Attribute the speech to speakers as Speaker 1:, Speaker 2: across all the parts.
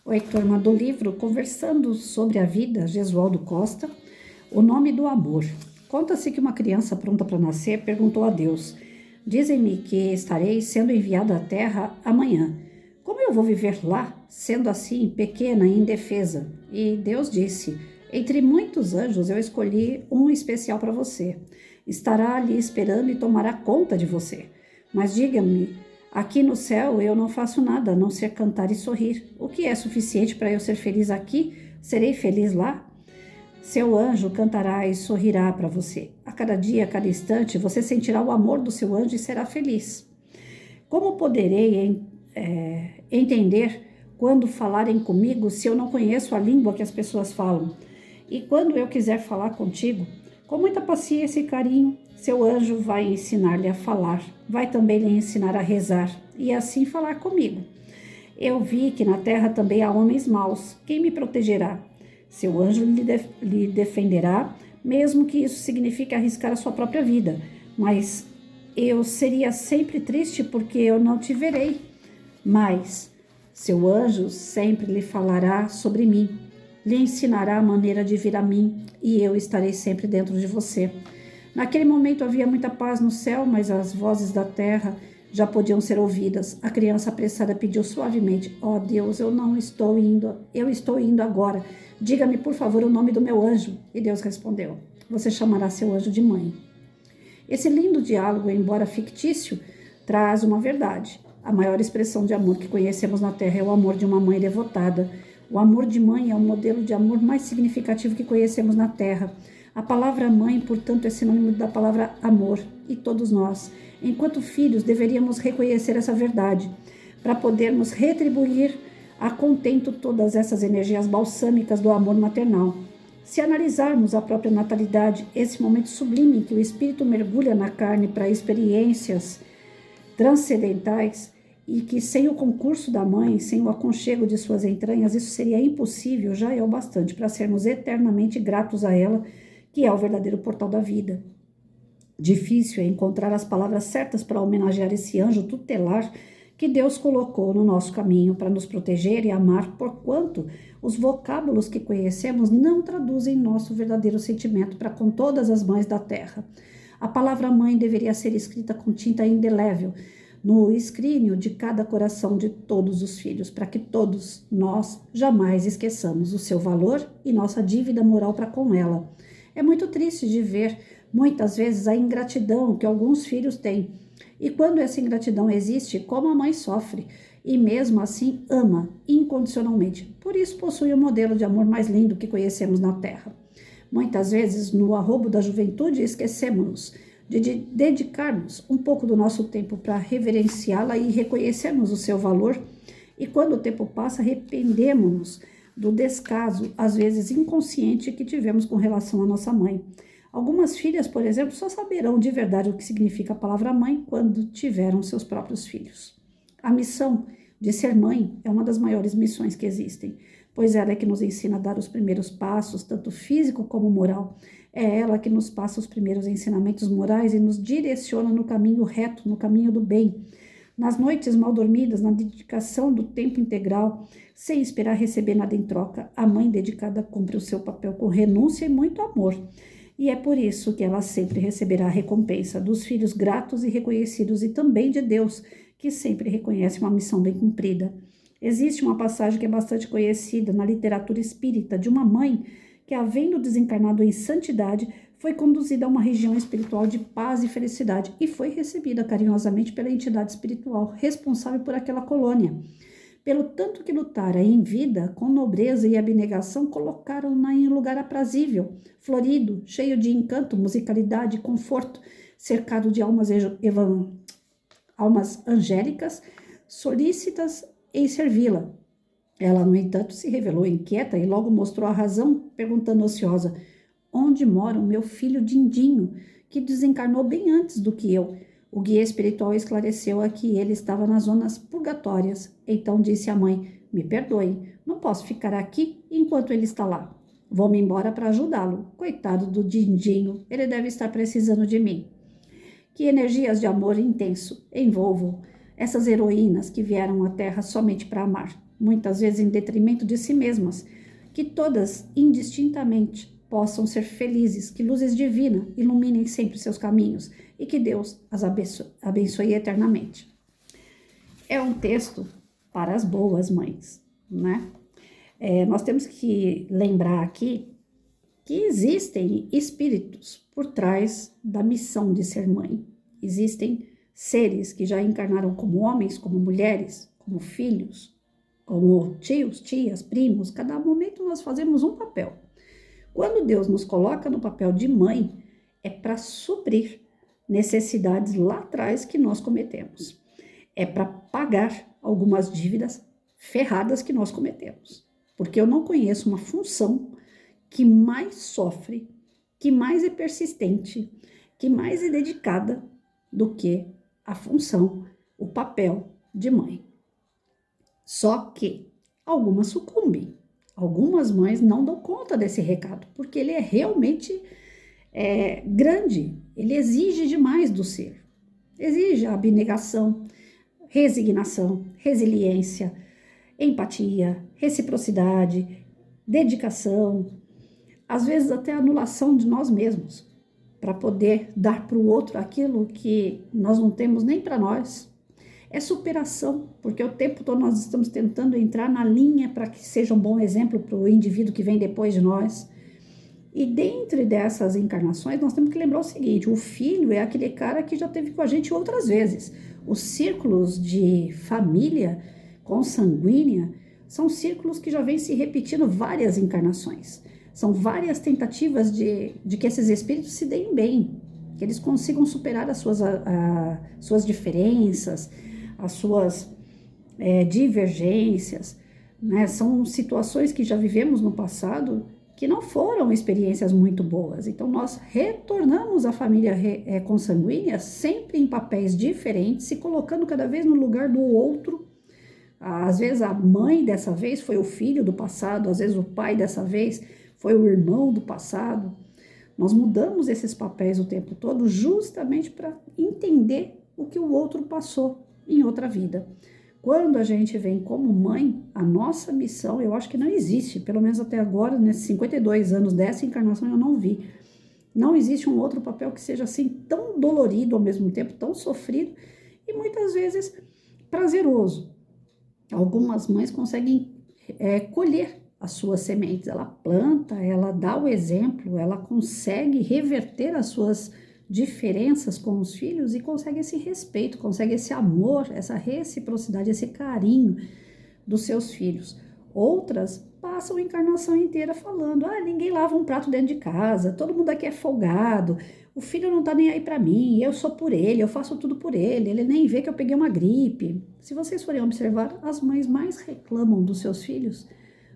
Speaker 1: Oi, turma do livro Conversando sobre a Vida, Gesualdo Costa, O Nome do Amor. Conta-se que uma criança pronta para nascer perguntou a Deus: Dizem-me que estarei sendo enviada à Terra amanhã. Como eu vou viver lá, sendo assim pequena e indefesa? E Deus disse: Entre muitos anjos eu escolhi um especial para você. Estará ali esperando e tomará conta de você. Mas diga-me, aqui no céu eu não faço nada a não ser cantar e sorrir. O que é suficiente para eu ser feliz aqui, serei feliz lá? Seu anjo cantará e sorrirá para você. A cada dia, a cada instante, você sentirá o amor do seu anjo e será feliz. Como poderei entender quando falarem comigo se eu não conheço a língua que as pessoas falam? E quando eu quiser falar contigo, com muita paciência e carinho, seu anjo vai ensinar-lhe a falar, vai também lhe ensinar a rezar e assim falar comigo. Eu vi que na terra também há homens maus. Quem me protegerá? Seu anjo lhe defenderá, mesmo que isso signifique arriscar a sua própria vida. Mas eu seria sempre triste porque eu não te verei. Mas seu anjo sempre lhe falará sobre mim, lhe ensinará a maneira de vir a mim e eu estarei sempre dentro de você. Naquele momento havia muita paz no céu, mas as vozes da terra já podiam ser ouvidas. A criança apressada pediu suavemente: Ó Deus, eu não estou indo, eu estou indo agora. Diga-me, por favor, o nome do meu anjo. E Deus respondeu: Você chamará seu anjo de mãe. Esse lindo diálogo, embora fictício, traz uma verdade. A maior expressão de amor que conhecemos na Terra é o amor de uma mãe devotada. O amor de mãe é o modelo de amor mais significativo que conhecemos na Terra. A palavra mãe, portanto, é sinônimo da palavra amor, e todos nós, enquanto filhos, deveríamos reconhecer essa verdade, para podermos retribuir a contento todas essas energias balsâmicas do amor maternal. Se analisarmos a própria natalidade, esse momento sublime em que o espírito mergulha na carne para experiências transcendentais, e que sem o concurso da mãe, sem o aconchego de suas entranhas, isso seria impossível, já é o bastante para sermos eternamente gratos a ela, que é o verdadeiro portal da vida. Difícil é encontrar as palavras certas para homenagear esse anjo tutelar que Deus colocou no nosso caminho para nos proteger e amar, porquanto os vocábulos que conhecemos não traduzem nosso verdadeiro sentimento para com todas as mães da terra. A palavra mãe deveria ser escrita com tinta indelével no escrínio de cada coração de todos os filhos, para que todos nós jamais esqueçamos o seu valor e nossa dívida moral para com ela. É muito triste de ver, muitas vezes, a ingratidão que alguns filhos têm. E quando essa ingratidão existe, como a mãe sofre, e mesmo assim ama incondicionalmente. Por isso possui o modelo de amor mais lindo que conhecemos na Terra. Muitas vezes, no arrobo da juventude, esquecemos-nos de dedicarmos um pouco do nosso tempo para reverenciá-la e reconhecermos o seu valor. E quando o tempo passa, arrependemos-nos do descaso, às vezes inconsciente, que tivemos com relação à nossa mãe. Algumas filhas, por exemplo, só saberão de verdade o que significa a palavra mãe quando tiveram seus próprios filhos. A missão de ser mãe é uma das maiores missões que existem, pois ela é que nos ensina a dar os primeiros passos, tanto físico como moral. É ela que nos passa os primeiros ensinamentos morais e nos direciona no caminho reto, no caminho do bem. Nas noites mal dormidas, na dedicação do tempo integral, sem esperar receber nada em troca, a mãe dedicada cumpre o seu papel com renúncia e muito amor. E é por isso que ela sempre receberá a recompensa dos filhos gratos e reconhecidos e também de Deus, que sempre reconhece uma missão bem cumprida. Existe uma passagem que é bastante conhecida na literatura espírita de uma mãe que, havendo desencarnado em santidade, foi conduzida a uma região espiritual de paz e felicidade e foi recebida carinhosamente pela entidade espiritual responsável por aquela colônia. Pelo tanto que lutara em vida, com nobreza e abnegação, colocaram-na em um lugar aprazível, florido, cheio de encanto, musicalidade e conforto, cercado de almas angélicas, solícitas em servi-la. Ela, no entanto, se revelou inquieta e logo mostrou a razão, perguntando ansiosa: onde mora o meu filho Dindinho, que desencarnou bem antes do que eu? O guia espiritual esclareceu a que ele estava nas zonas purgatórias. Então disse à mãe: me perdoe, não posso ficar aqui enquanto ele está lá. Vou-me embora para ajudá-lo. Coitado do Dindinho, ele deve estar precisando de mim. Que energias de amor intenso envolvam essas heroínas que vieram à Terra somente para amar. muitas vezes em detrimento de si mesmas, que todas, indistintamente, possam ser felizes, que luzes divinas iluminem sempre seus caminhos e que Deus as abençoe eternamente. É um texto para as boas mães, né? Nós temos que lembrar aqui que existem espíritos por trás da missão de ser mãe. Existem seres que já encarnaram como homens, como mulheres, como filhos, como tios, tias, primos. Cada momento nós fazemos um papel. Quando Deus nos coloca no papel de mãe, é para suprir necessidades lá atrás que nós cometemos. É para pagar algumas dívidas ferradas que nós cometemos. Porque eu não conheço uma função que mais sofre, que mais é persistente, que mais é dedicada do que a função, o papel de mãe. Só que algumas sucumbem. Algumas mães não dão conta desse recado, porque ele é realmente grande, ele exige demais do ser. Exige abnegação, resignação, resiliência, empatia, reciprocidade, dedicação, às vezes até anulação de nós mesmos, para poder dar para o outro aquilo que nós não temos nem para nós. É superação, porque o tempo todo nós estamos tentando entrar na linha para que seja um bom exemplo para o indivíduo que vem depois de nós. E dentro dessas encarnações, nós temos que lembrar o seguinte: o filho é aquele cara que já esteve com a gente outras vezes. Os círculos de família consanguínea são círculos que já vêm se repetindo várias encarnações. São várias tentativas de que esses espíritos se deem bem, que eles consigam superar as suas diferenças, as suas divergências, né? São situações que já vivemos no passado que não foram experiências muito boas. Então, nós retornamos à família consanguínea sempre em papéis diferentes, se colocando cada vez no lugar do outro. Às vezes, a mãe dessa vez foi o filho do passado, às vezes, o pai dessa vez foi o irmão do passado. Nós mudamos esses papéis o tempo todo justamente para entender o que o outro passou em outra vida. Quando a gente vem como mãe, a nossa missão, eu acho que não existe, pelo menos até agora, nesses 52 anos dessa encarnação, eu não vi. Não existe um outro papel que seja assim tão dolorido ao mesmo tempo, tão sofrido e muitas vezes prazeroso. Algumas mães conseguem colher as suas sementes, ela planta, ela dá o exemplo, ela consegue reverter as suas diferenças com os filhos e consegue esse respeito, consegue esse amor, essa reciprocidade, esse carinho dos seus filhos. Outras passam a encarnação inteira falando: ninguém lava um prato dentro de casa, todo mundo aqui é folgado, o filho não tá nem aí para mim, eu sou por ele, eu faço tudo por ele nem vê que eu peguei uma gripe. Se vocês forem observar, as mães mais reclamam dos seus filhos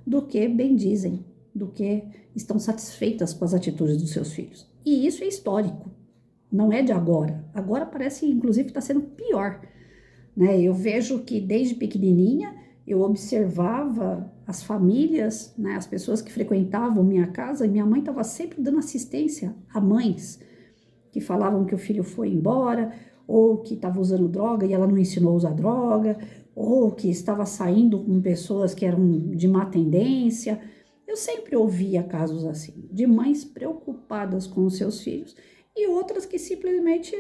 Speaker 1: do que bendizem, do que estão satisfeitas com as atitudes dos seus filhos. E isso é histórico. Não é de agora. Agora parece, inclusive, que está sendo pior, né? Eu vejo que desde pequenininha eu observava as famílias, né, as pessoas que frequentavam minha casa, e minha mãe estava sempre dando assistência a mães que falavam que o filho foi embora, ou que estava usando droga e ela não ensinou a usar droga, ou que estava saindo com pessoas que eram de má tendência. Eu sempre ouvia casos assim, de mães preocupadas com os seus filhos, e outras que simplesmente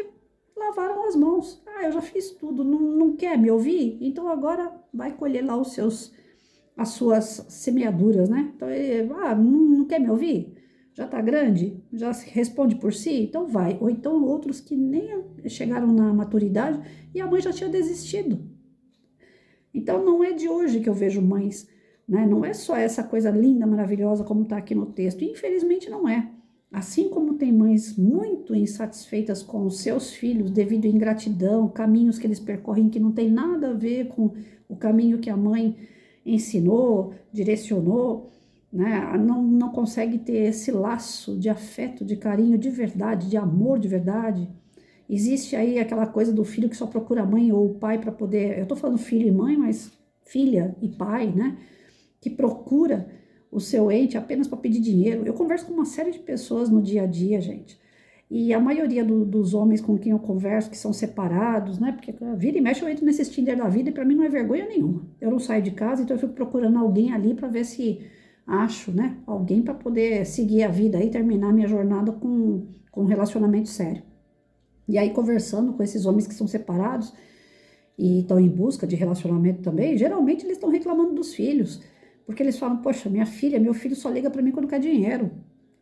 Speaker 1: lavaram as mãos. Eu já fiz tudo, não quer me ouvir? Então agora vai colher lá as suas semeaduras, né? Então, não quer me ouvir? Já tá grande? Já se responde por si? Então vai. Ou então outros que nem chegaram na maturidade e a mãe já tinha desistido. Então não é de hoje que eu vejo mães, né? Não é só essa coisa linda, maravilhosa como tá aqui no texto. Infelizmente não é. Assim como tem mães muito insatisfeitas com os seus filhos devido à ingratidão, caminhos que eles percorrem que não tem nada a ver com o caminho que a mãe ensinou, direcionou, né? Não consegue ter esse laço de afeto, de carinho de verdade, de amor de verdade. Existe aí aquela coisa do filho que só procura a mãe ou o pai para poder... Eu tô falando filho e mãe, mas filha e pai, né? Que procura o seu ente apenas para pedir dinheiro. Eu converso com uma série de pessoas no dia a dia, gente, E a maioria dos homens com quem eu converso, que são separados, né? Porque vira e mexe eu entro nesses Tinder da vida e para mim não é vergonha nenhuma. Eu não saio de casa, então eu fico procurando alguém ali para ver se acho, né? Alguém para poder seguir a vida e terminar minha jornada com um relacionamento sério. E aí, conversando com esses homens que são separados e estão em busca de relacionamento também, geralmente eles estão reclamando dos filhos, porque eles falam, poxa, minha filha, meu filho só liga para mim quando quer dinheiro,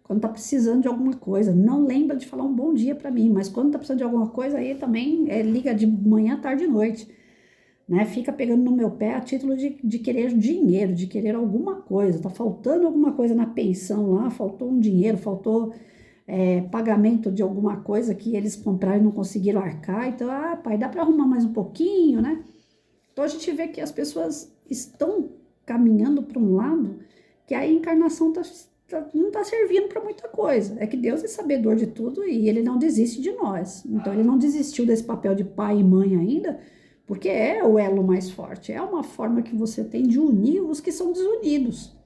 Speaker 1: quando tá precisando de alguma coisa, não lembra de falar um bom dia para mim, mas quando tá precisando de alguma coisa, aí também liga de manhã, tarde e noite, né? Fica pegando no meu pé a título de querer dinheiro, de querer alguma coisa, tá faltando alguma coisa na pensão lá, faltou um dinheiro, faltou pagamento de alguma coisa que eles compraram e não conseguiram arcar, então, pai, dá para arrumar mais um pouquinho, né? Então a gente vê que as pessoas estão caminhando para um lado que a encarnação não está servindo para muita coisa. É que Deus é sabedor de tudo e ele não desiste de nós. Então ele não desistiu desse papel de pai e mãe ainda, porque é o elo mais forte. É uma forma que você tem de unir os que são desunidos,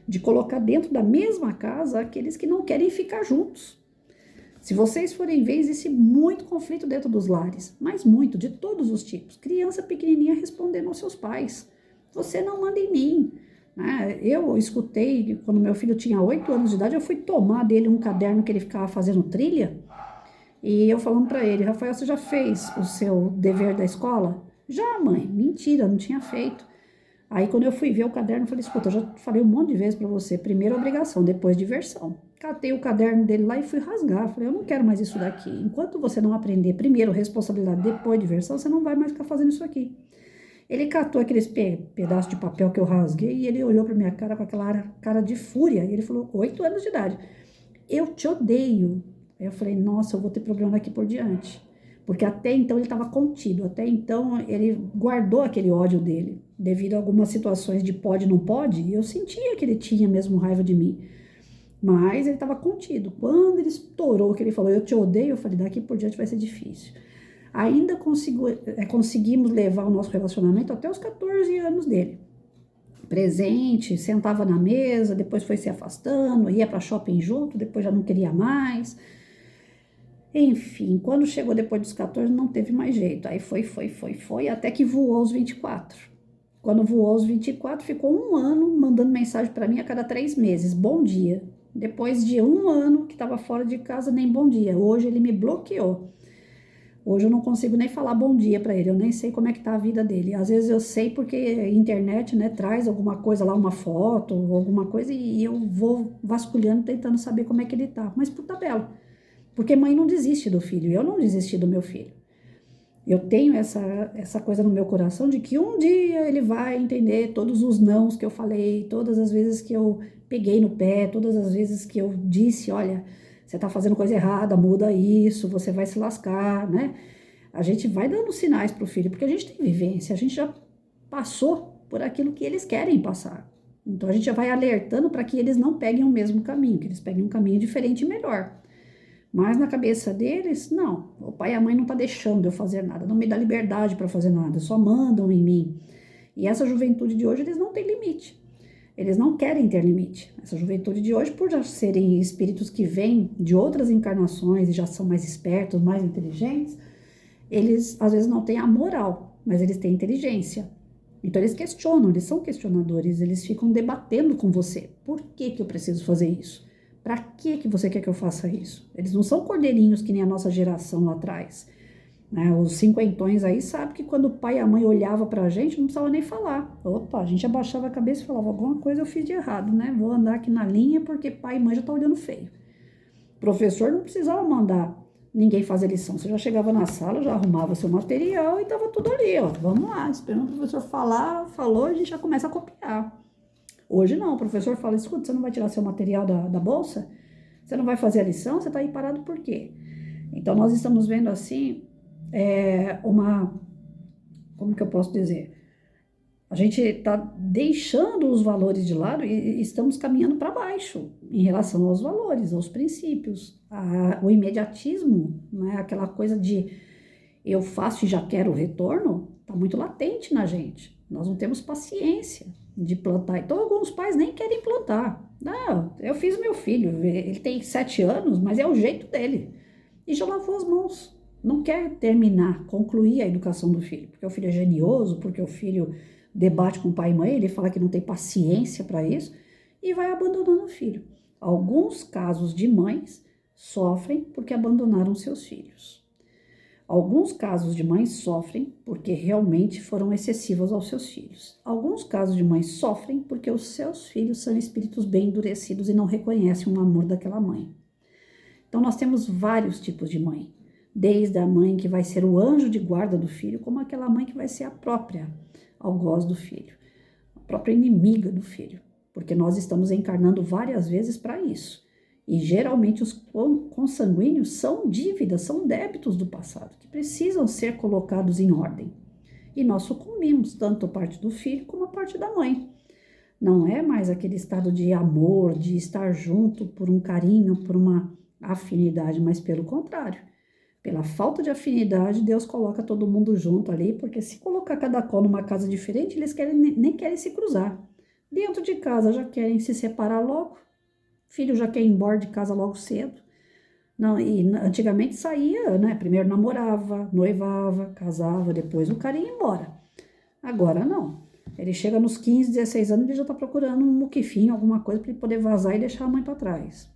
Speaker 1: de colocar dentro da mesma casa aqueles que não querem ficar juntos. Se vocês forem ver, existe muito conflito dentro dos lares, mas muito, de todos os tipos. Criança pequenininha respondendo aos seus pais, você não manda em mim. Eu escutei, quando meu filho tinha 8 anos de idade, eu fui tomar dele um caderno que ele ficava fazendo trilha, e eu falando para ele, Rafael, você já fez o seu dever da escola? Já, mãe. Mentira, não tinha feito. Aí quando eu fui ver o caderno, eu falei, escuta, eu já falei um monte de vezes para você, primeiro obrigação, depois diversão. Catei o caderno dele lá e fui rasgar, falei, eu não quero mais isso daqui. Enquanto você não aprender primeiro responsabilidade, depois diversão, você não vai mais ficar fazendo isso aqui. Ele catou aqueles pedaços de papel que eu rasguei e ele olhou para minha cara com aquela cara de fúria. E ele falou, 8 anos de idade, eu te odeio. Aí eu falei, nossa, eu vou ter problema daqui por diante. Porque até então ele estava contido, até então ele guardou aquele ódio dele, devido a algumas situações de pode, não pode, e eu sentia que ele tinha mesmo raiva de mim. Mas ele estava contido. Quando ele estourou, que ele falou, eu te odeio, eu falei, daqui por diante vai ser difícil. Ainda conseguimos levar o nosso relacionamento até os 14 anos dele. Presente, sentava na mesa, depois foi se afastando, ia para shopping junto, depois já não queria mais. Enfim, quando chegou depois dos 14, não teve mais jeito. Aí foi, até que voou aos 24. Quando voou aos 24, ficou um ano mandando mensagem para mim a cada 3 meses. Bom dia. Depois de um ano que estava fora de casa, nem bom dia. Hoje ele me bloqueou. Hoje eu não consigo nem falar bom dia para ele. Eu nem sei como é que tá a vida dele. Às vezes eu sei porque a internet, né, traz alguma coisa lá, uma foto, alguma coisa, e eu vou vasculhando, tentando saber como é que ele tá. Mas por tabela. Porque mãe não desiste do filho, eu não desisti do meu filho. Eu tenho essa coisa no meu coração de que um dia ele vai entender todos os nãos que eu falei, todas as vezes que eu peguei no pé, todas as vezes que eu disse, olha, você tá fazendo coisa errada, muda isso, você vai se lascar, né? A gente vai dando sinais pro filho, porque a gente tem vivência, a gente já passou por aquilo que eles querem passar. Então a gente já vai alertando para que eles não peguem o mesmo caminho, que eles peguem um caminho diferente e melhor. Mas na cabeça deles, não, o pai e a mãe não tá deixando eu fazer nada, não me dá liberdade para fazer nada, só mandam em mim. E essa juventude de hoje, eles não têm limite. Eles não querem ter limite. Essa juventude de hoje, por já serem espíritos que vêm de outras encarnações e já são mais espertos, mais inteligentes, eles às vezes não têm a moral, mas eles têm inteligência. Então eles questionam, eles são questionadores, eles ficam debatendo com você. Por que que eu preciso fazer isso? Para que você quer que eu faça isso? Eles não são cordeirinhos que nem a nossa geração lá atrás. Né? Os cinquentões aí sabem que quando o pai e a mãe olhavam pra gente, não precisava nem falar. Opa, a gente abaixava a cabeça e falava, alguma coisa eu fiz de errado, né? Vou andar aqui na linha porque pai e mãe já estão olhando feio. Professor não precisava mandar ninguém fazer lição. Você já chegava na sala, já arrumava seu material e tava tudo ali, ó. Vamos lá, esperando o professor falar, falou, a gente já começa a copiar. Hoje não, o professor fala, escuta, você não vai tirar seu material da bolsa? Você não vai fazer a lição? Você está aí parado por quê? Então, nós estamos vendo assim, como que eu posso dizer? A gente está deixando os valores de lado e estamos caminhando para baixo em relação aos valores, aos princípios. O imediatismo, né? Aquela coisa de eu faço e já quero o retorno, está muito latente na gente. Nós não temos paciência de plantar. Então, alguns pais nem querem plantar. Não, eu fiz meu filho, ele tem 7 anos, mas é o jeito dele. e já lavou as mãos. Não quer terminar, concluir a educação do filho, porque o filho é genioso, porque o filho debate com o pai e mãe, ele fala que não tem paciência para isso e vai abandonando o filho. Alguns casos de mães sofrem porque abandonaram seus filhos. Alguns casos de mães sofrem porque realmente foram excessivas aos seus filhos. Alguns casos de mães sofrem porque os seus filhos são espíritos bem endurecidos e não reconhecem o amor daquela mãe. Então nós temos vários tipos de mãe, desde a mãe que vai ser o anjo de guarda do filho, como aquela mãe que vai ser a própria algoz do filho, a própria inimiga do filho, porque nós estamos encarnando várias vezes para isso. E geralmente os consanguíneos são dívidas, são débitos do passado, que precisam ser colocados em ordem. E nós sucumbimos, tanto a parte do filho como a parte da mãe. Não é mais aquele estado de amor, de estar junto por um carinho, por uma afinidade, mas pelo contrário. Pela falta de afinidade, Deus coloca todo mundo junto ali, porque se colocar cada qual numa casa diferente, eles nem querem se cruzar. Dentro de casa já querem se separar logo. Filho já quer ir embora de casa logo cedo. Não, e antigamente saía, né? Primeiro namorava, noivava, casava, depois o cara ia embora. Agora não. Ele chega nos 15, 16 anos e já tá procurando um muquifinho, alguma coisa para ele poder vazar e deixar a mãe para trás.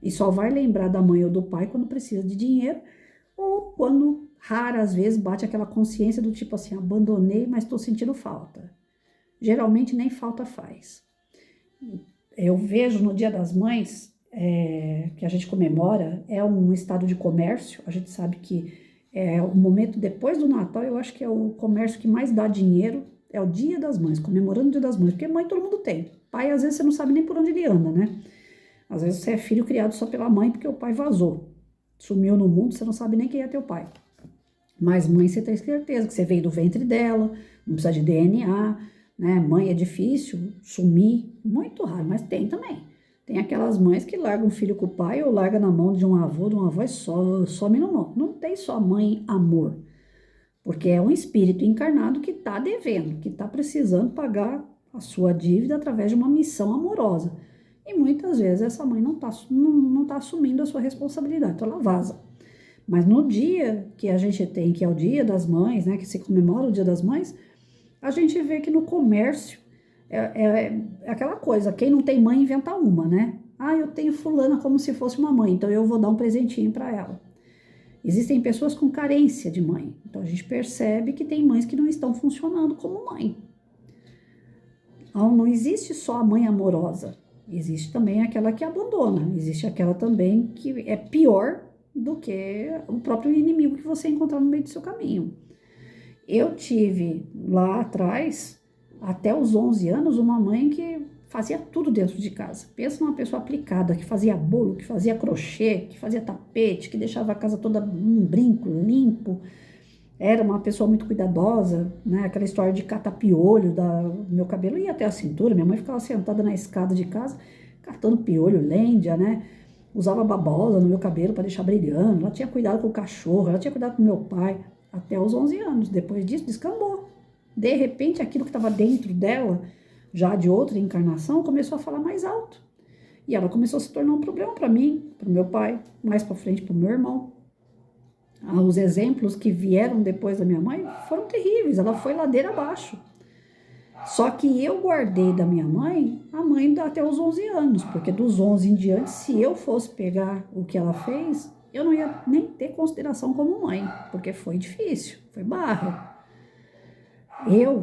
Speaker 1: E só vai lembrar da mãe ou do pai quando precisa de dinheiro ou quando, raras vezes, bate aquela consciência do tipo assim, abandonei, mas estou sentindo falta. Geralmente nem falta faz. Eu vejo no Dia das Mães, que a gente comemora, é um estado de comércio. A gente sabe que é o momento depois do Natal, eu acho que é o comércio que mais dá dinheiro, é o Dia das Mães, comemorando o Dia das Mães, porque mãe todo mundo tem. Pai, às vezes, você não sabe nem por onde ele anda, né? Às vezes você é filho criado só pela mãe, porque o pai vazou, sumiu no mundo, você não sabe nem quem é teu pai. Mas mãe, você tem certeza que você veio do ventre dela, não precisa de DNA, né? Mãe é difícil sumir, muito raro, mas tem também. Tem aquelas mães que largam o filho com o pai ou larga na mão de um avô e some no mundo. Não tem só mãe amor, porque é um espírito encarnado que está devendo, que está precisando pagar a sua dívida através de uma missão amorosa. E muitas vezes essa mãe não tá assumindo a sua responsabilidade, então ela vaza. Mas no dia que a gente tem, que é o Dia das Mães, né, que se comemora o Dia das Mães, a gente vê que no comércio é aquela coisa, quem não tem mãe inventa uma, né? Ah, eu tenho fulana como se fosse uma mãe, então eu vou dar um presentinho para ela. Existem pessoas com carência de mãe, então a gente percebe que tem mães que não estão funcionando como mãe. Então, não existe só a mãe amorosa, existe também aquela que abandona, existe aquela também que é pior do que o próprio inimigo que você encontrar no meio do seu caminho. Eu tive lá atrás, até os 11 anos, uma mãe que fazia tudo dentro de casa. Pensa numa pessoa aplicada, que fazia bolo, que fazia crochê, que fazia tapete, que deixava a casa toda um brinco, limpo. Era uma pessoa muito cuidadosa, né? Aquela história de catar piolho do meu cabelo ia até a cintura. Minha mãe ficava sentada na escada de casa, catando piolho, lêndia, né? Usava babosa no meu cabelo para deixar brilhando. Ela tinha cuidado com o cachorro, ela tinha cuidado com meu pai. Até os 11 anos. Depois disso, descambou. De repente, aquilo que estava dentro dela, já de outra encarnação, começou a falar mais alto. E ela começou a se tornar um problema para mim, para o meu pai, mais para frente para o meu irmão. Os exemplos que vieram depois da minha mãe foram terríveis. Ela foi ladeira abaixo. Só que eu guardei da minha mãe, a mãe até os 11 anos, porque dos 11 em diante, se eu fosse pegar o que ela fez, eu não ia nem ter consideração como mãe, porque foi difícil, foi barra.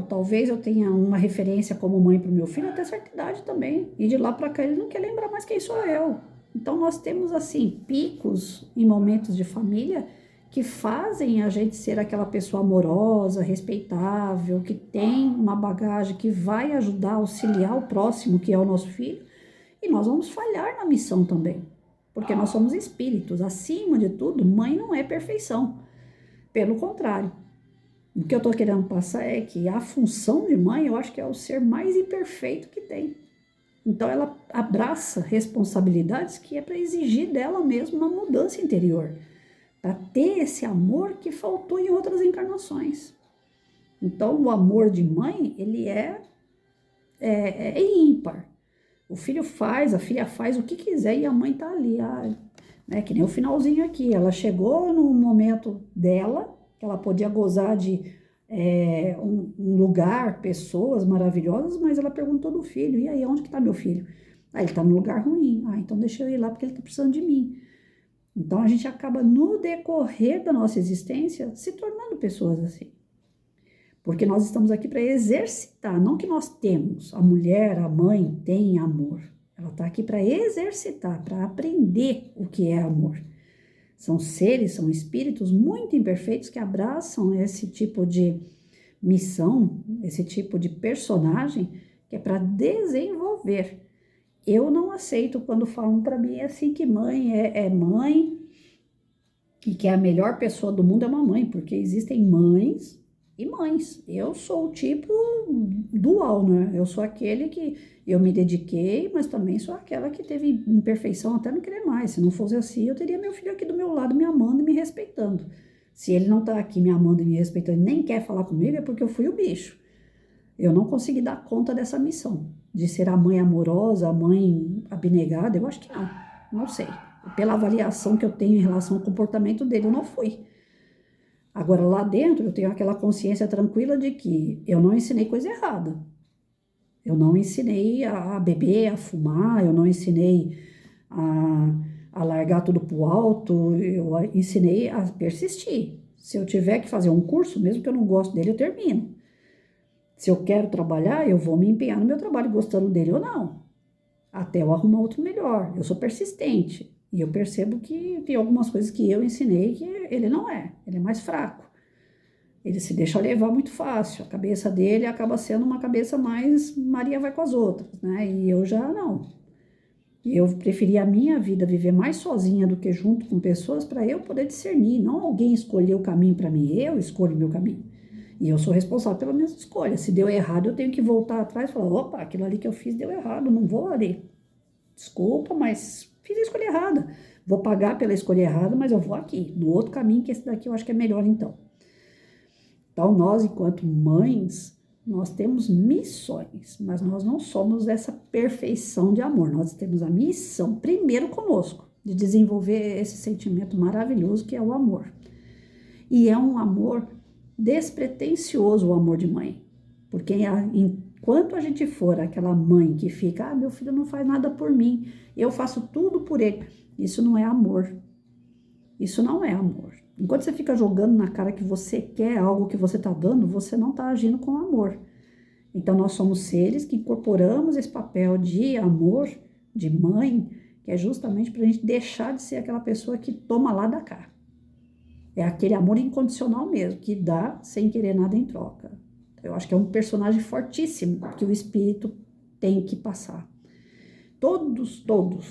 Speaker 1: Talvez eu tenha uma referência como mãe para o meu filho até certa idade também, e de lá para cá ele não quer lembrar mais quem sou eu. Então nós temos assim picos em momentos de família que fazem a gente ser aquela pessoa amorosa, respeitável, que tem uma bagagem que vai ajudar, auxiliar o próximo, que é o nosso filho, e nós vamos falhar na missão também. Porque nós somos espíritos. Acima de tudo, mãe não é perfeição. Pelo contrário. O que eu estou querendo passar é que a função de mãe, eu acho que é o ser mais imperfeito que tem. Então, ela abraça responsabilidades que é para exigir dela mesma uma mudança interior. Para ter esse amor que faltou em outras encarnações. Então, o amor de mãe, ele é ímpar. O filho faz, a filha faz o que quiser e a mãe tá ali, né? Que nem o finalzinho aqui. Ela chegou no momento dela, que ela podia gozar de um lugar, pessoas maravilhosas, mas ela perguntou do filho, e aí, onde que tá meu filho? Ah, ele tá num lugar ruim. Ah, então deixa eu ir lá porque ele tá precisando de mim. Então a gente acaba, no decorrer da nossa existência, se tornando pessoas assim. Porque nós estamos aqui para exercitar, não que nós temos. A mulher, a mãe tem amor. Ela está aqui para exercitar, para aprender o que é amor. São seres, são espíritos muito imperfeitos que abraçam esse tipo de missão, esse tipo de personagem, que é para desenvolver. Eu não aceito quando falam para mim assim que mãe é mãe e que a melhor pessoa do mundo é uma mãe, porque existem mães e mães. Eu sou o tipo dual, né? Eu sou aquele que eu me dediquei, mas também sou aquela que teve imperfeição até não querer mais. Se não fosse assim, eu teria meu filho aqui do meu lado me amando e me respeitando. Se ele não tá aqui me amando e me respeitando e nem quer falar comigo, é porque eu fui o bicho. Eu não consegui dar conta dessa missão, de ser a mãe amorosa, a mãe abnegada. Eu acho que não sei. Pela avaliação que eu tenho em relação ao comportamento dele, eu não fui. Agora, lá dentro, eu tenho aquela consciência tranquila de que eu não ensinei coisa errada. Eu não ensinei a beber, a fumar, eu não ensinei a largar tudo pro alto, eu ensinei a persistir. Se eu tiver que fazer um curso, mesmo que eu não goste dele, eu termino. Se eu quero trabalhar, eu vou me empenhar no meu trabalho, gostando dele ou não, até eu arrumar outro melhor. Eu sou persistente. E eu percebo que tem algumas coisas que eu ensinei que ele não é. Ele é mais fraco. Ele se deixa levar muito fácil. A cabeça dele acaba sendo uma cabeça mais Maria vai com as outras, né? E eu já não. Eu preferi a minha vida viver mais sozinha do que junto com pessoas para eu poder discernir. Não alguém escolher o caminho para mim. Eu escolho o meu caminho. E eu sou responsável pelas minhas escolhas. Se deu errado, eu tenho que voltar atrás e falar, opa, aquilo ali que eu fiz deu errado, não vou ali. Desculpa, mas fiz a escolha errada. Vou pagar pela escolha errada, mas eu vou aqui, no outro caminho, que esse daqui eu acho que é melhor então. Então, nós, enquanto mães, nós temos missões, mas nós não somos essa perfeição de amor. Nós temos a missão, primeiro conosco, de desenvolver esse sentimento maravilhoso que é o amor. E é um amor despretensioso, o amor de mãe. Porque enquanto a gente for aquela mãe que fica, meu filho não faz nada por mim, eu faço tudo por ele. Isso não é amor. Isso não é amor. Enquanto você fica jogando na cara que você quer algo que você está dando, você não está agindo com amor. Então, nós somos seres que incorporamos esse papel de amor, de mãe, que é justamente para a gente deixar de ser aquela pessoa que toma lá da cá. É aquele amor incondicional mesmo, que dá sem querer nada em troca. Eu acho que é um personagem fortíssimo que o espírito tem que passar. Todos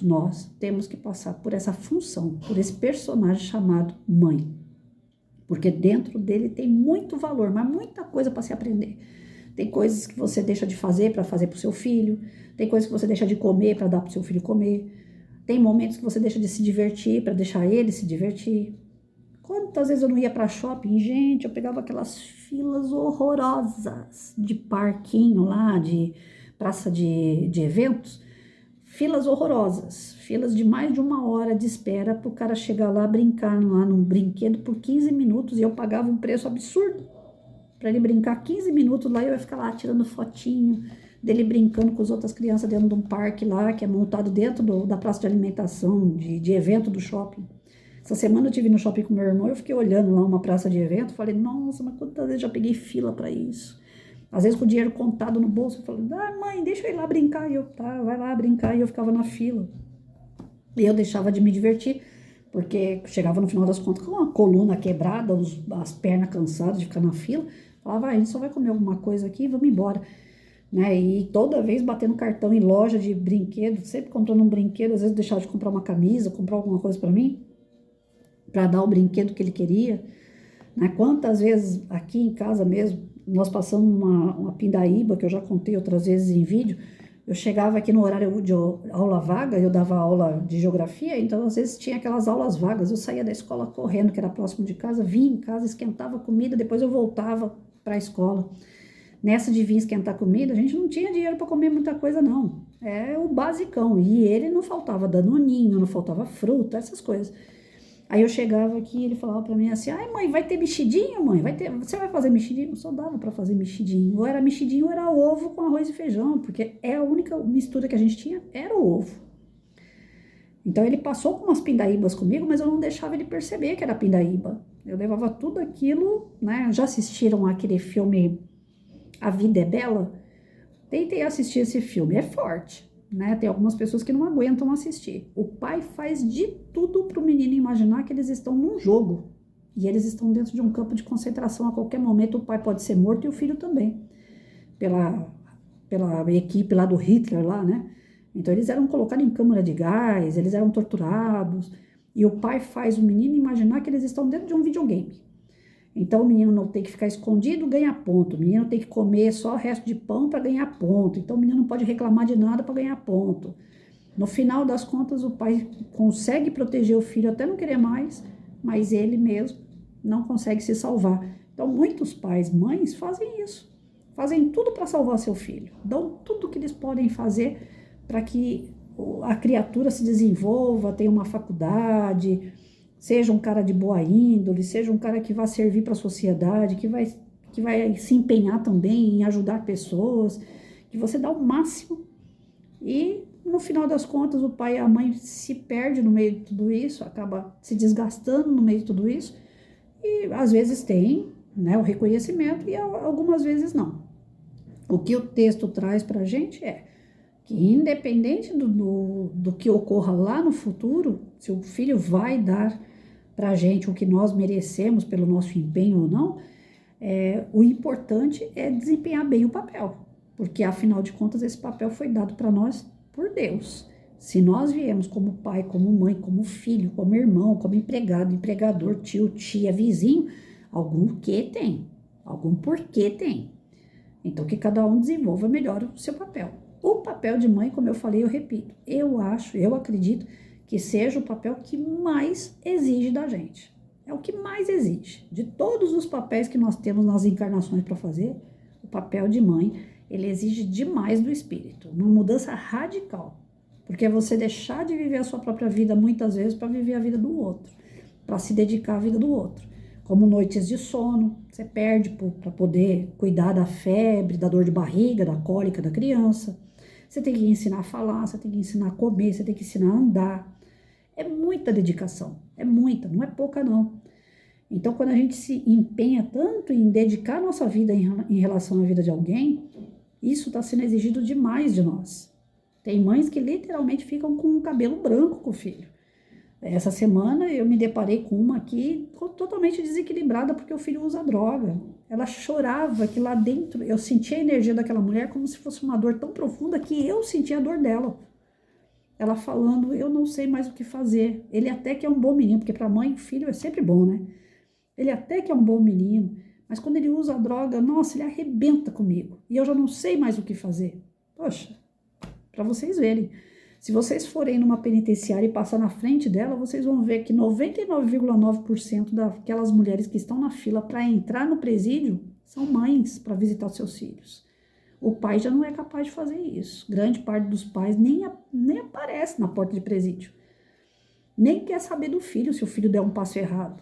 Speaker 1: nós temos que passar por essa função, por esse personagem chamado mãe. Porque dentro dele tem muito valor, mas muita coisa para se aprender. Tem coisas que você deixa de fazer para fazer para o seu filho, tem coisas que você deixa de comer para dar para o seu filho comer, tem momentos que você deixa de se divertir para deixar ele se divertir. Quantas vezes eu não ia para shopping, gente, eu pegava aquelas filas horrorosas de parquinho lá, de praça de eventos, filas horrorosas, filas de mais de 1 hora de espera para o cara chegar lá, brincar lá num brinquedo por 15 minutos e eu pagava um preço absurdo para ele brincar 15 minutos lá e eu ia ficar lá tirando fotinho dele brincando com as outras crianças dentro de um parque lá, que é montado dentro da praça de alimentação, de evento do shopping. Essa semana eu estive no shopping com meu irmão, eu fiquei olhando lá uma praça de evento, falei, nossa, mas quantas vezes já peguei fila para isso? Às vezes com o dinheiro contado no bolso, eu falei, mãe, deixa eu ir lá brincar. E eu, tá, vai lá brincar. E eu ficava na fila. E eu deixava de me divertir, porque chegava no final das contas com uma coluna quebrada, as pernas cansadas de ficar na fila. Falava, a gente só vai comer alguma coisa aqui e vamos embora. Né? E toda vez batendo cartão em loja de brinquedo, sempre comprando um brinquedo, às vezes deixava de comprar uma camisa, comprar alguma coisa para mim, para dar o brinquedo que ele queria. Né? Quantas vezes aqui em casa mesmo, nós passamos uma pindaíba, que eu já contei outras vezes em vídeo, eu chegava aqui no horário de aula vaga, eu dava aula de geografia, então às vezes tinha aquelas aulas vagas, eu saía da escola correndo, que era próximo de casa, vinha em casa, esquentava comida, depois eu voltava para a escola. Nessa de vir esquentar comida, a gente não tinha dinheiro para comer muita coisa não, basicão. E ele não faltava danoninho, não faltava fruta, essas coisas. Aí eu chegava aqui e ele falava pra mim assim, ai mãe, vai ter mexidinho, mãe? Você vai fazer mexidinho? Só dava pra fazer mexidinho. Ou era mexidinho ou era ovo com arroz e feijão, porque a única mistura que a gente tinha era o ovo. Então ele passou com umas pindaíbas comigo, mas eu não deixava ele perceber que era pindaíba. Eu levava tudo aquilo, né? Já assistiram aquele filme A Vida é Bela? Tentem assistir esse filme, é forte. Né? Tem algumas pessoas que não aguentam assistir. O pai faz de tudo para o menino imaginar que eles estão num jogo. E eles estão dentro de um campo de concentração. A qualquer momento o pai pode ser morto e o filho também. Pela equipe lá do Hitler, lá, né? Então eles eram colocados em câmara de gás, eles eram torturados. E o pai faz o menino imaginar que eles estão dentro de um videogame. Então o menino não tem que ficar escondido, ganha ponto. O menino tem que comer só o resto de pão para ganhar ponto. Então o menino não pode reclamar de nada para ganhar ponto. No final das contas, o pai consegue proteger o filho até não querer mais, mas ele mesmo não consegue se salvar. Então muitos pais, mães fazem isso. Fazem tudo para salvar seu filho. Dão tudo que eles podem fazer para que a criatura se desenvolva, tenha uma faculdade, seja um cara de boa índole, seja um cara que vai servir para a sociedade, que vai se empenhar também em ajudar pessoas, que você dá o máximo. E no final das contas, o pai e a mãe se perdem no meio de tudo isso, acaba se desgastando no meio de tudo isso, e às vezes tem, né, o reconhecimento e algumas vezes não. O que o texto traz para a gente é que independente do que ocorra lá no futuro, se o filho vai dar para a gente o que nós merecemos pelo nosso empenho ou não, o importante é desempenhar bem o papel, porque afinal de contas esse papel foi dado para nós por Deus. Se nós viemos como pai, como mãe, como filho, como irmão, como empregado, empregador, tio, tia, vizinho, algum que tem, algum porquê tem. Então que cada um desenvolva melhor o seu papel. O papel de mãe, como eu falei, eu repito, eu acredito que seja o papel que mais exige da gente. É o que mais exige. De todos os papéis que nós temos nas encarnações para fazer, o papel de mãe, ele exige demais do espírito, uma mudança radical. Porque é você deixar de viver a sua própria vida muitas vezes para viver a vida do outro, para se dedicar à vida do outro. Como noites de sono, você perde para poder cuidar da febre, da dor de barriga, da cólica da criança. Você tem que ensinar a falar, você tem que ensinar a comer, você tem que ensinar a andar. É muita dedicação, é muita, não é pouca não. Então, quando a gente se empenha tanto em dedicar a nossa vida em relação à vida de alguém, isso está sendo exigido demais de nós. Tem mães que literalmente ficam com o cabelo branco com o filho. Essa semana eu me deparei com uma aqui totalmente desequilibrada porque o filho usa droga. Ela chorava que lá dentro eu sentia a energia daquela mulher como se fosse uma dor tão profunda que eu sentia a dor dela. Ela falando, eu não sei mais o que fazer. Ele até que é um bom menino, porque para mãe, filho é sempre bom, né? Ele até que é um bom menino, mas quando ele usa a droga, nossa, ele arrebenta comigo. E eu já não sei mais o que fazer. Poxa, para vocês verem. Se vocês forem numa penitenciária e passar na frente dela, vocês vão ver que 99,9% daquelas mulheres que estão na fila para entrar no presídio são mães para visitar seus filhos. O pai já não é capaz de fazer isso. Grande parte dos pais nem aparece na porta de presídio. Nem quer saber do filho se o filho der um passo errado.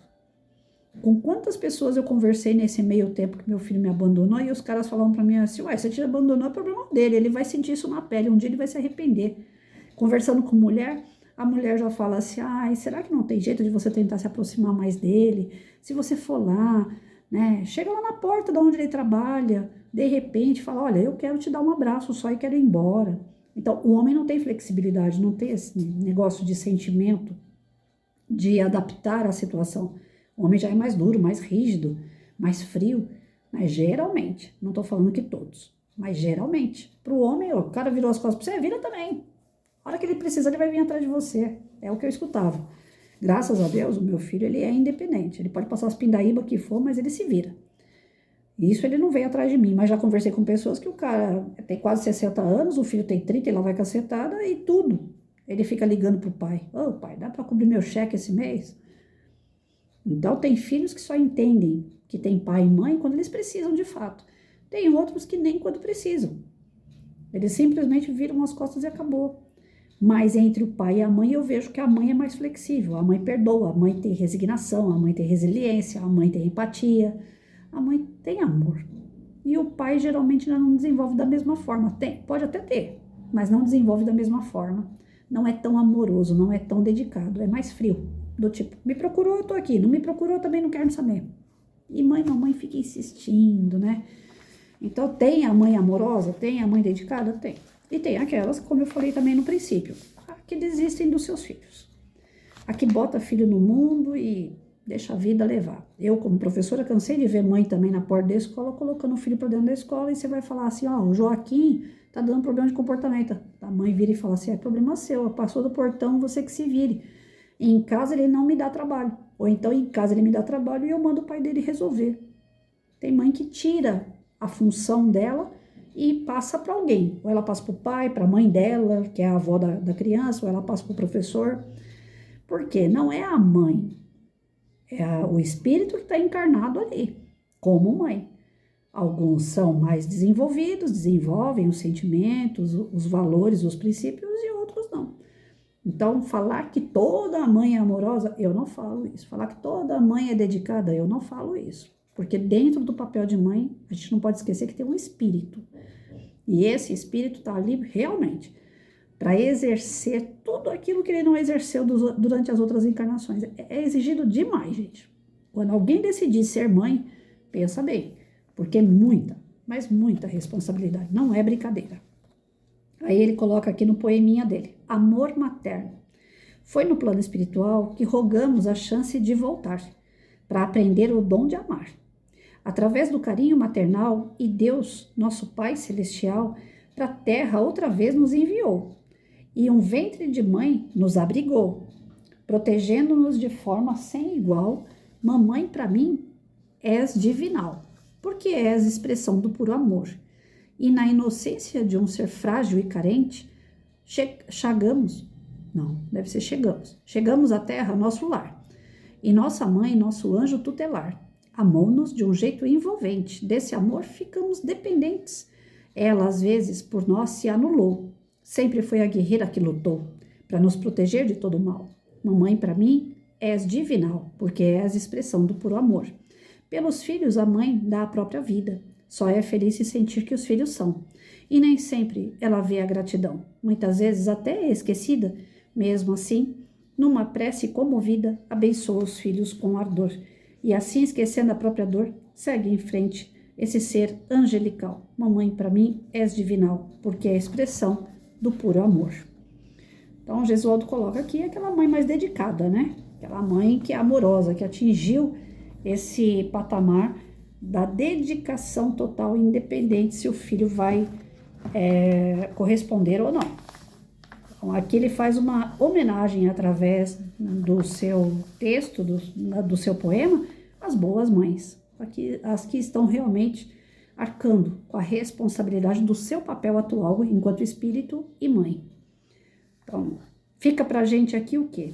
Speaker 1: Com quantas pessoas eu conversei nesse meio tempo que meu filho me abandonou e os caras falavam para mim assim, ué, se te abandonou é problema dele, ele vai sentir isso na pele, um dia ele vai se arrepender. Conversando com mulher, a mulher já fala assim, ai, será que não tem jeito de você tentar se aproximar mais dele? Se você for lá, né, chega lá na porta de onde ele trabalha, de repente fala, olha, eu quero te dar um abraço só e quero ir embora. Então, o homem não tem flexibilidade, não tem esse negócio de sentimento, de adaptar a situação. O homem já é mais duro, mais rígido, mais frio, mas geralmente, não estou falando que todos, mas geralmente, para o homem, o cara virou as costas para você, vira também. A hora que ele precisa, ele vai vir atrás de você. É o que eu escutava. Graças a Deus, o meu filho, ele é independente. Ele pode passar as pindaíba que for, mas ele se vira. Isso ele não veio atrás de mim, mas já conversei com pessoas que o cara tem quase 60 anos, o filho tem 30 e lá vai cacetada e tudo. Ele fica ligando pro pai. Ô, pai, dá para cobrir meu cheque esse mês? Então, tem filhos que só entendem que tem pai e mãe quando eles precisam de fato. Tem outros que nem quando precisam. Eles simplesmente viram as costas e acabou. Mas entre o pai e a mãe, eu vejo que a mãe é mais flexível. A mãe perdoa, a mãe tem resignação, a mãe tem resiliência, a mãe tem empatia, a mãe tem amor. E o pai geralmente não desenvolve da mesma forma. Tem, pode até ter, mas não desenvolve da mesma forma. Não é tão amoroso, não é tão dedicado, é mais frio. Do tipo, me procurou, eu tô aqui. Não me procurou, eu também não quero saber. E mamãe fica insistindo, né? Então, tem a mãe amorosa, tem a mãe dedicada? Tem. E tem aquelas, como eu falei também no princípio, que desistem dos seus filhos. A que bota filho no mundo e deixa a vida levar. Eu, como professora, cansei de ver mãe também na porta da escola, colocando o filho para dentro da escola, e você vai falar assim, ó, o Joaquim tá dando problema de comportamento. A mãe vira e fala assim, é problema seu, passou do portão, você que se vire. Em casa ele não me dá trabalho. Ou então em casa ele me dá trabalho e eu mando o pai dele resolver. Tem mãe que tira a função dela e passa para alguém. Ou ela passa para o pai, para a mãe dela, que é a avó da criança, ou ela passa para o professor. Por quê? Não é a mãe, é o espírito que está encarnado ali, como mãe. Alguns são mais desenvolvidos, desenvolvem os sentimentos, os valores, os princípios, e outros não. Então, falar que toda mãe é amorosa, eu não falo isso. Falar que toda mãe é dedicada, eu não falo isso. Porque dentro do papel de mãe, a gente não pode esquecer que tem um espírito. E esse espírito está ali realmente para exercer tudo aquilo que ele não exerceu durante as outras encarnações. É exigido demais, gente. Quando alguém decidir ser mãe, pensa bem, porque é muita, mas muita responsabilidade. Não é brincadeira. Aí ele coloca aqui no poeminha dele, amor materno. Foi no plano espiritual que rogamos a chance de voltar, para aprender o dom de amar. Através do carinho maternal, e Deus, nosso Pai Celestial, para a terra outra vez nos enviou, e um ventre de mãe nos abrigou, protegendo-nos de forma sem igual. Mamãe, para mim, és divinal, porque és expressão do puro amor. E na inocência de um ser frágil e carente, chegamos à terra, nosso lar. E nossa mãe, nosso anjo tutelar, amou-nos de um jeito envolvente. Desse amor ficamos dependentes. Ela, às vezes, por nós se anulou. Sempre foi a guerreira que lutou, para nos proteger de todo o mal. Mamãe, para mim, és divinal, porque és expressão do puro amor. Pelos filhos, a mãe dá a própria vida. Só é feliz se sentir que os filhos são. E nem sempre ela vê a gratidão. Muitas vezes até é esquecida. Mesmo assim, numa prece comovida, abençoa os filhos com ardor. E assim, esquecendo a própria dor, segue em frente esse ser angelical. Mamãe, para mim, és divinal, porque é a expressão do puro amor. Então, Gesualdo coloca aqui aquela mãe mais dedicada, né? Aquela mãe que é amorosa, que atingiu esse patamar da dedicação total, independente se o filho vai corresponder ou não. Então, aqui ele faz uma homenagem através do seu texto, do seu poema, às boas mães, as que estão realmente arcando com a responsabilidade do seu papel atual enquanto espírito e mãe. Então, fica pra gente aqui o quê?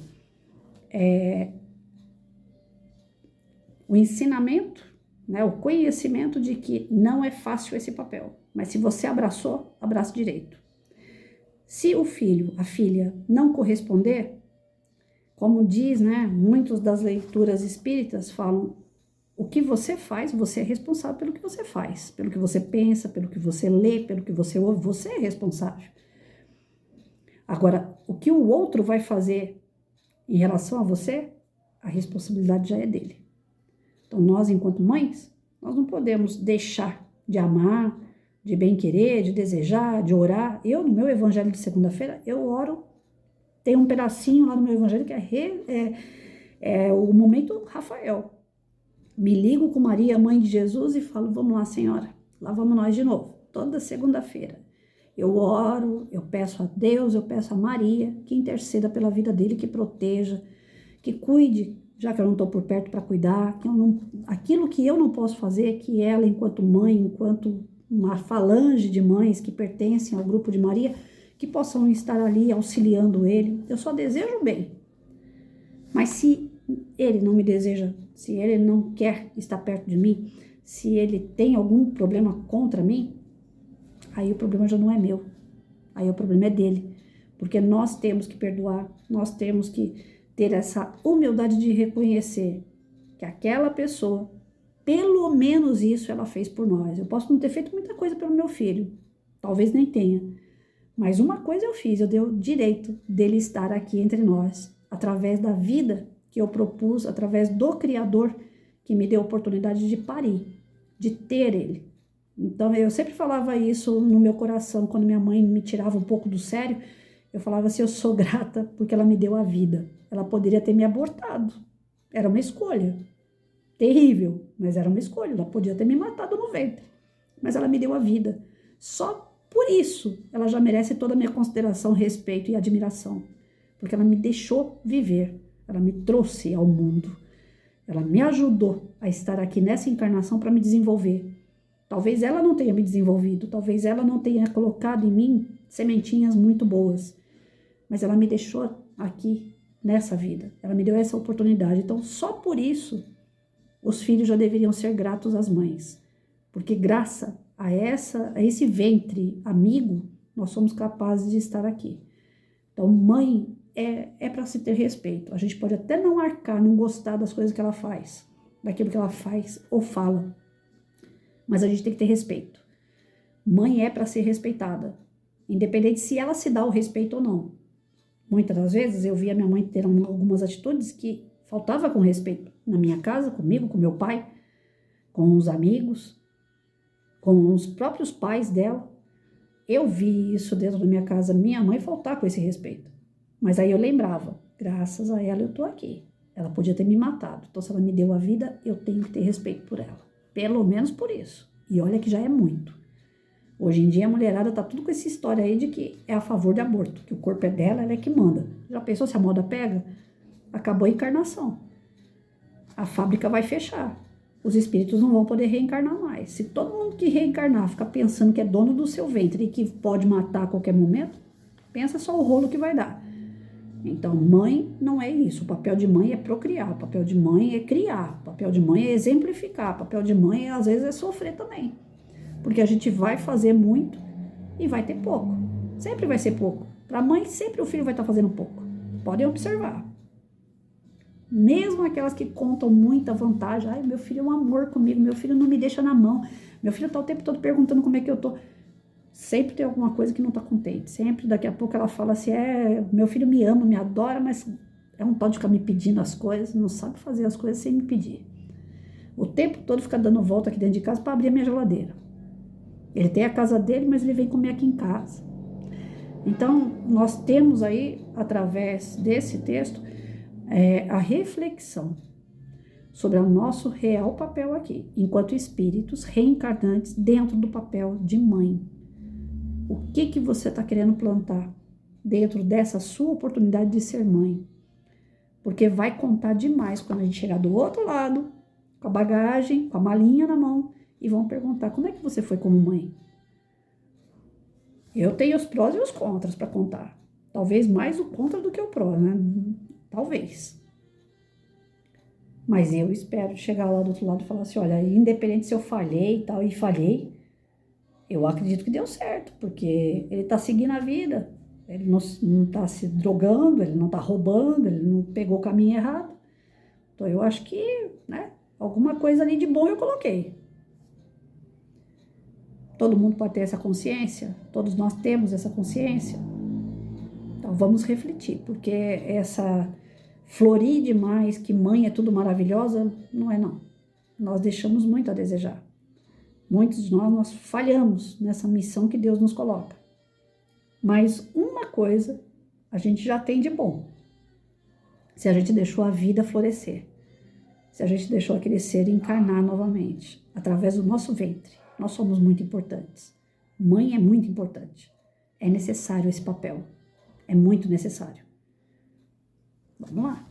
Speaker 1: O ensinamento, né, o conhecimento de que não é fácil esse papel, mas se você abraçou, abraça direito. Se o filho, a filha, não corresponder, como diz, né, muitas das leituras espíritas falam, o que você faz, você é responsável pelo que você faz, pelo que você pensa, pelo que você lê, pelo que você ouve, você é responsável. Agora, o que o outro vai fazer em relação a você, a responsabilidade já é dele. Então, nós, enquanto mães, nós não podemos deixar de amar, de bem-querer, de desejar, de orar. Eu, no meu evangelho de segunda-feira, eu oro. Tem um pedacinho lá no meu evangelho que é o momento Rafael. Me ligo com Maria, mãe de Jesus, e falo, vamos lá, Senhora, lá vamos nós de novo, toda segunda-feira. Eu oro, eu peço a Deus, eu peço a Maria, que interceda pela vida dele, que proteja, que cuide, já que eu não estou por perto para cuidar, aquilo que eu não posso fazer, que ela, enquanto mãe, enquanto uma falange de mães que pertencem ao grupo de Maria, que possam estar ali auxiliando ele. Eu só desejo bem. Mas se ele não me deseja, se ele não quer estar perto de mim, se ele tem algum problema contra mim, aí o problema já não é meu, aí o problema é dele. Porque nós temos que perdoar, nós temos que ter essa humildade de reconhecer que aquela pessoa, pelo menos isso ela fez por nós. Eu posso não ter feito muita coisa pelo meu filho, talvez nem tenha, mas uma coisa eu fiz, eu dei o direito dele estar aqui entre nós, através da vida que eu propus, através do Criador que me deu a oportunidade de parir, de ter ele. Então eu sempre falava isso no meu coração, quando minha mãe me tirava um pouco do sério, eu falava assim, eu sou grata porque ela me deu a vida. Ela poderia ter me abortado, era uma escolha. Terrível, mas era uma escolha. Ela podia ter me matado no ventre, mas ela me deu a vida. Só por isso ela já merece toda a minha consideração, respeito e admiração, porque ela me deixou viver, ela me trouxe ao mundo, ela me ajudou a estar aqui nessa encarnação para me desenvolver. Talvez ela não tenha me desenvolvido, talvez ela não tenha colocado em mim sementinhas muito boas, mas ela me deixou aqui nessa vida, ela me deu essa oportunidade. Então, só por isso os filhos já deveriam ser gratos às mães, porque graças a esse ventre amigo, nós somos capazes de estar aqui. Então, mãe é para se ter respeito. A gente pode até não arcar, não gostar das coisas que ela faz, daquilo que ela faz ou fala, mas a gente tem que ter respeito. Mãe é para ser respeitada, independente se ela se dá o respeito ou não. Muitas das vezes eu via minha mãe ter algumas atitudes que faltava com respeito na minha casa, comigo, com meu pai, com os amigos, com os próprios pais dela. Eu vi isso dentro da minha casa, minha mãe faltar com esse respeito. Mas aí eu lembrava, graças a ela eu tô aqui. Ela podia ter me matado, então se ela me deu a vida, eu tenho que ter respeito por ela. Pelo menos por isso. E olha que já é muito. Hoje em dia a mulherada tá tudo com essa história aí de que é a favor de aborto, que o corpo é dela, ela é que manda. Já pensou se a moda pega? Acabou a encarnação. A fábrica vai fechar. Os espíritos não vão poder reencarnar mais. Se todo mundo que reencarnar ficar pensando que é dono do seu ventre e que pode matar a qualquer momento, pensa só o rolo que vai dar. Então, mãe não é isso. O papel de mãe é procriar, o papel de mãe é criar, o papel de mãe é exemplificar, o papel de mãe, às vezes, é sofrer também. Porque a gente vai fazer muito e vai ter pouco. Sempre vai ser pouco. Para a mãe, sempre o filho vai estar fazendo pouco. Podem observar. Mesmo aquelas que contam muita vantagem. Ai, meu filho é um amor comigo, meu filho não me deixa na mão, meu filho está o tempo todo perguntando como é que eu tô. Sempre tem alguma coisa que não está contente. Sempre, daqui a pouco ela fala assim, meu filho me ama, me adora, mas é um tal de ficar me pedindo as coisas, não sabe fazer as coisas sem me pedir. O tempo todo fica dando volta aqui dentro de casa para abrir a minha geladeira. Ele tem a casa dele, mas ele vem comer aqui em casa. Então, nós temos aí, através desse texto, a reflexão sobre o nosso real papel aqui, enquanto espíritos reencarnantes dentro do papel de mãe. O que você está querendo plantar dentro dessa sua oportunidade de ser mãe? Porque vai contar demais quando a gente chegar do outro lado, com a bagagem, com a malinha na mão, e vão perguntar, como é que você foi como mãe? Eu tenho os prós e os contras para contar. Talvez mais o contra do que o pró, né? Talvez. Mas eu espero chegar lá do outro lado e falar assim, olha, independente se eu falhei e tal, e falhei, eu acredito que deu certo, porque ele está seguindo a vida, ele não está se drogando, ele não está roubando, ele não pegou o caminho errado. Então eu acho que, né, alguma coisa ali de bom eu coloquei. Todo mundo pode ter essa consciência, todos nós temos essa consciência. Então vamos refletir, porque essa florir demais, que mãe é tudo maravilhosa, não é não. Nós deixamos muito a desejar. Muitos de nós falhamos nessa missão que Deus nos coloca. Mas uma coisa a gente já tem de bom. Se a gente deixou a vida florescer. Se a gente deixou aquele ser encarnar novamente, através do nosso ventre. Nós somos muito importantes. Mãe é muito importante. É necessário esse papel. É muito necessário. Vamos lá.